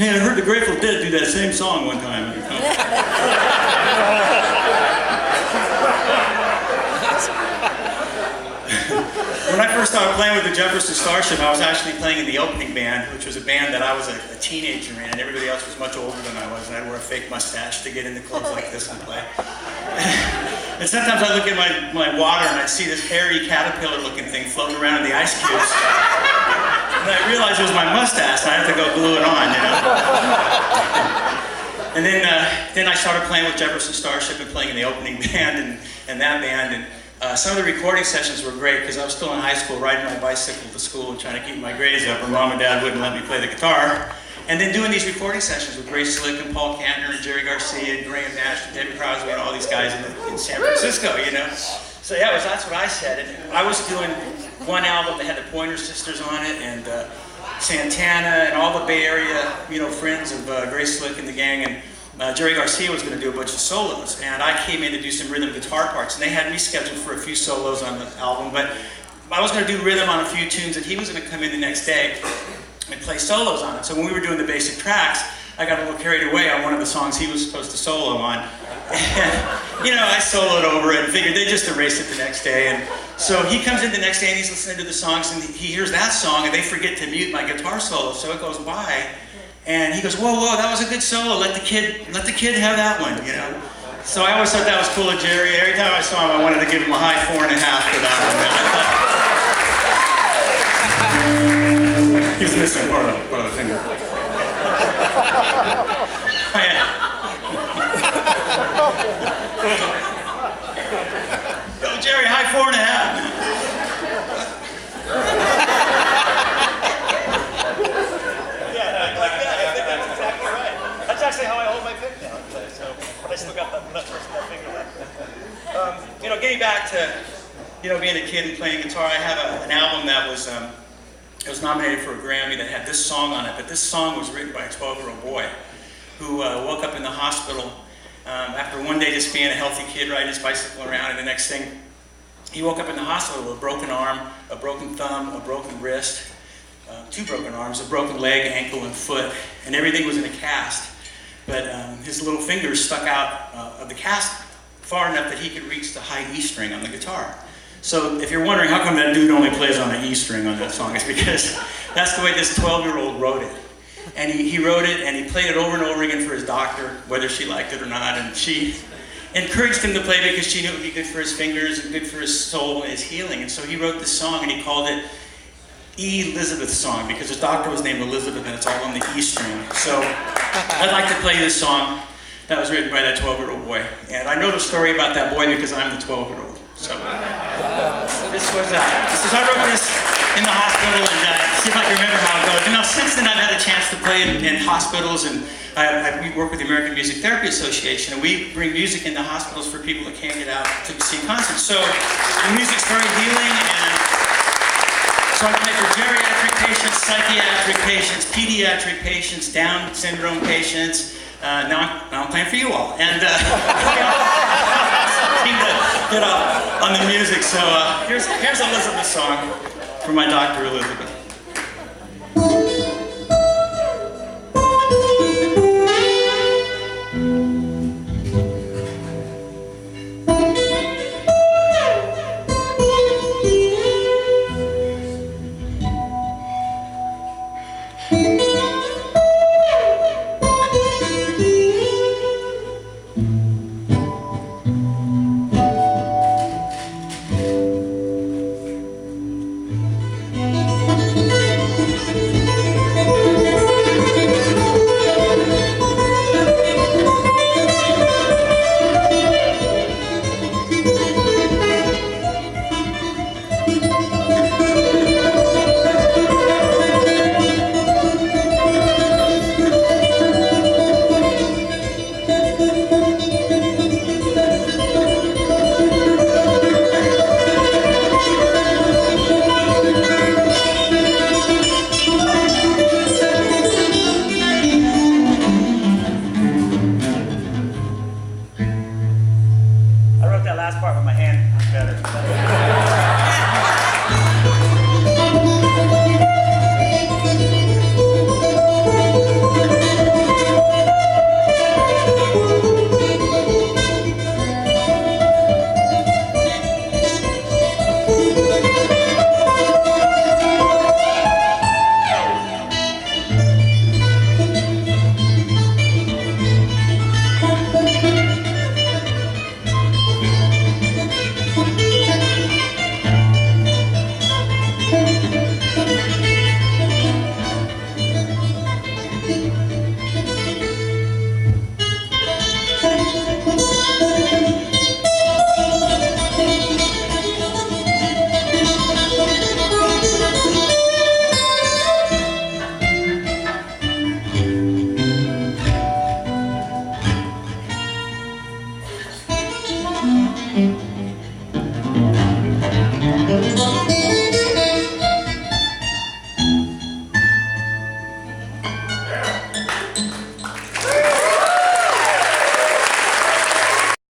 Hey, I heard the Grateful Dead do that same song one time. When I first started playing with the Jefferson Starship, I was actually playing in the opening band, which was a band that I was a teenager in, and everybody else was much older than I was, and I'd wear a fake mustache to get into clubs like this and play. And sometimes I look at my water and I see this hairy caterpillar-looking thing floating around in the ice cubes. And I realized it was my mustache, and I had to go glue it on, you know? And then I started playing with Jefferson Starship and playing in the opening band and that band. And some of the recording sessions were great because I was still in high school riding my bicycle to school and trying to keep my grades up, or Mom and Dad wouldn't let me play the guitar. And then doing these recording sessions with Grace Slick and Paul Kantner and Jerry Garcia and Graham Nash and Debbie Crosby and all these guys in San Francisco, you know? So yeah, that's what I said. And I was doing one album that had the Pointer Sisters on it, and Santana and all the Bay Area, you know, friends of Grace Slick and the gang, and Jerry Garcia was going to do a bunch of solos, and I came in to do some rhythm guitar parts, and they had me scheduled for a few solos on the album, but I was going to do rhythm on a few tunes, and he was going to come in the next day and play solos on it. So when we were doing the basic tracks, I got a little carried away on one of the songs he was supposed to solo on. And, you know, I soloed over it and figured they'd just erase it the next day. And so he comes in the next day and he's listening to the songs and he hears that song and they forget to mute my guitar solo. So it goes by and he goes, whoa, that was a good solo. Let the kid have that one, you know. So I always thought that was cool of Jerry. Every time I saw him, I wanted to give him a high 4.5 for that one. He's missing part of the finger. Yo, Jerry, high 4.5. Yeah, like that. I think that's exactly right. That's actually how I hold my pick down. So, but I still got that finger left. You know, getting back to, you know, being a kid and playing guitar, I have an album that was it was nominated for a Grammy that had this song on it, but this song was written by a 12-year-old boy who woke up in the hospital after one day just being a healthy kid riding his bicycle around, and the next thing, he woke up in the hospital with a broken arm, a broken thumb, a broken wrist, 2 broken arms, a broken leg, ankle, and foot, and everything was in a cast. But his little fingers stuck out of the cast far enough that he could reach the high E string on the guitar. So if you're wondering how come that dude only plays on the E string on that song, it's because that's the way this 12-year-old wrote it. And he wrote it and he played it over and over again for his doctor, whether she liked it or not. And she encouraged him to play because she knew it would be good for his fingers and good for his soul and his healing. And so he wrote this song and he called it E-Lizabeth song because his doctor was named Elizabeth and it's all on the E string. So I'd like to play this song that was written by that 12-year-old boy. And I know the story about that boy because I'm the 12-year-old. So I wrote this in the hospital and see if I can remember how it goes. You know, since then I've had a chance to play in hospitals, and we work with the American Music Therapy Association, and we bring music into hospitals for people that can't get out to see concerts. So the music's very healing, and so I play for geriatric patients, psychiatric patients, pediatric patients, Down syndrome patients. Now I'm playing for you all, and seem to get up on the music. So here's Elizabeth's song from my doctor, Elizabeth. Thank you.